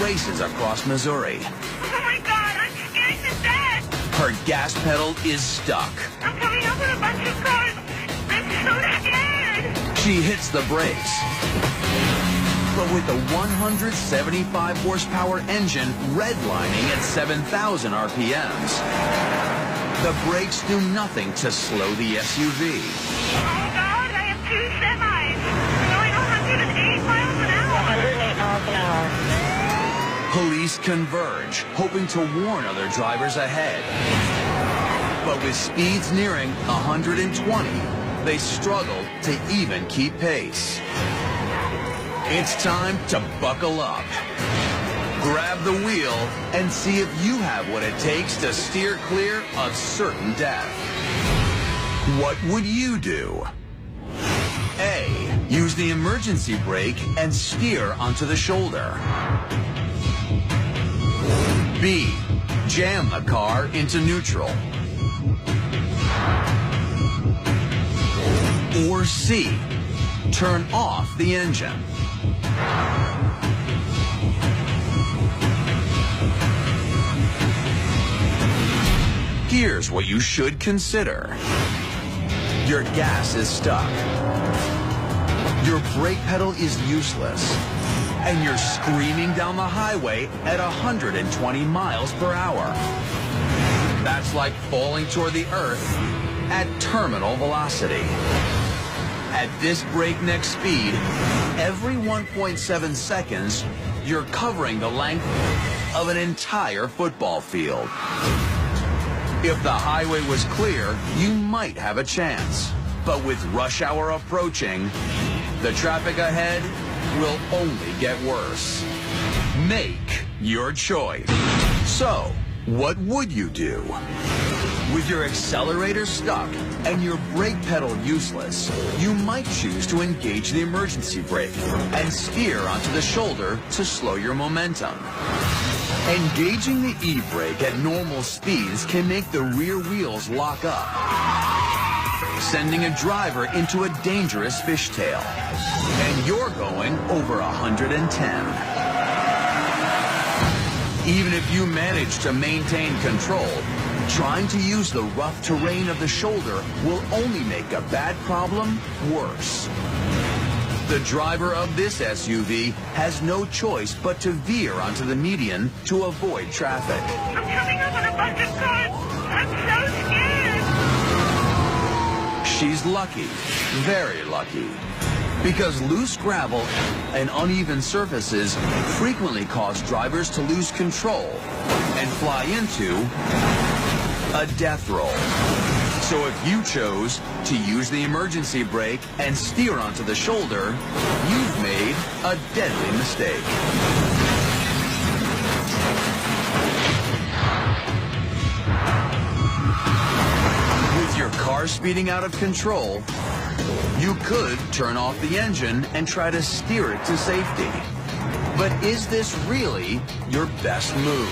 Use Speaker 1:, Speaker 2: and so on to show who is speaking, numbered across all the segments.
Speaker 1: races across Missouri.
Speaker 2: Oh my God, I'm scared to death.
Speaker 1: Her gas pedal is stuck.
Speaker 2: I'm coming up with a bunch of cars. I'm so scared.
Speaker 1: She hits the brakes. But with the 175 horsepower engine redlining at 7,000 RPMs, the brakes do nothing to slow the SUV.
Speaker 2: Oh God, I have two semis. Going 108 miles an hour. 108 miles an hour.
Speaker 1: Police converge, hoping to warn other drivers ahead. But with speeds nearing 120, they struggle to even keep pace. It's time to buckle up. Grab the wheel and see if you have what it takes to steer clear of certain death. What would you do? A. Use the emergency brake and steer onto the shoulder. B. Jam the car into neutral. Or C. Turn off the engine. Here's what you should consider. Your gas is stuck. Your brake pedal is useless. And you're screaming down the highway at 120 miles per hour. That's like falling toward the earth at terminal velocity. At this breakneck speed, every 1.7 seconds, you're covering the length of an entire football field. If the highway was clear, you might have a chance. But with rush hour approaching, the traffic ahead will only get worse. Make your choice. So, what would you do? With your accelerator stuck and your brake pedal useless, you might choose to engage the emergency brake and steer onto the shoulder to slow your momentum. Engaging the e-brake at normal speeds can make the rear wheels lock up, sending a driver into a dangerous fishtail. And you're going over 110. Even if you manage to maintain control, trying to use the rough terrain of the shoulder will only make a bad problem worse. The driver of this SUV has no choice but to veer onto the median to avoid traffic.
Speaker 2: I'm coming up on a bunch of cars. I'm so scared.
Speaker 1: She's lucky, very lucky, because loose gravel and uneven surfaces frequently cause drivers to lose control and fly into a death roll. So if you chose to use the emergency brake and steer onto the shoulder, you've made a deadly mistake. With your car speeding out of control, you could turn off the engine and try to steer it to safety. But is this really your best move?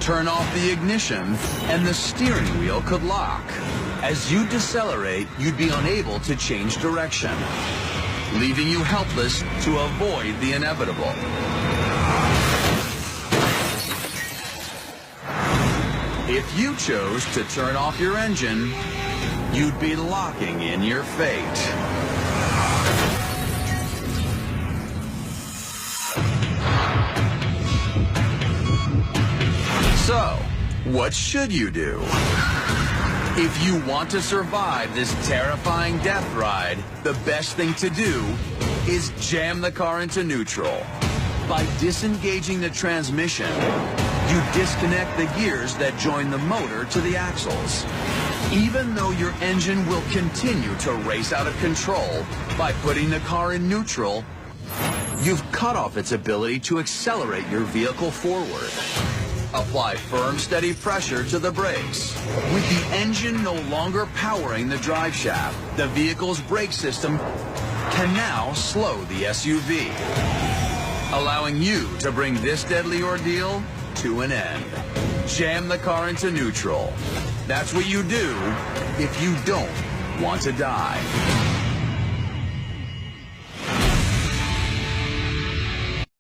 Speaker 1: Turn off the ignition and the steering wheel could lock. As you decelerate, you'd be unable to change direction, leaving you helpless to avoid the inevitable. If you chose to turn off your engine, you'd be locking in your fate. So, what should you do? If you want to survive this terrifying death ride, the best thing to do is jam the car into neutral. By disengaging the transmission, you disconnect the gears that join the motor to the axles. Even though your engine will continue to race out of control, by putting the car in neutral, you've cut off its ability to accelerate your vehicle forward. Apply firm, steady pressure to the brakes. With the engine no longer powering the drive shaft, the vehicle's brake system can now slow the SUV, allowing you to bring this deadly ordeal to an end. Jam the car into neutral. That's what you do if you don't want to die.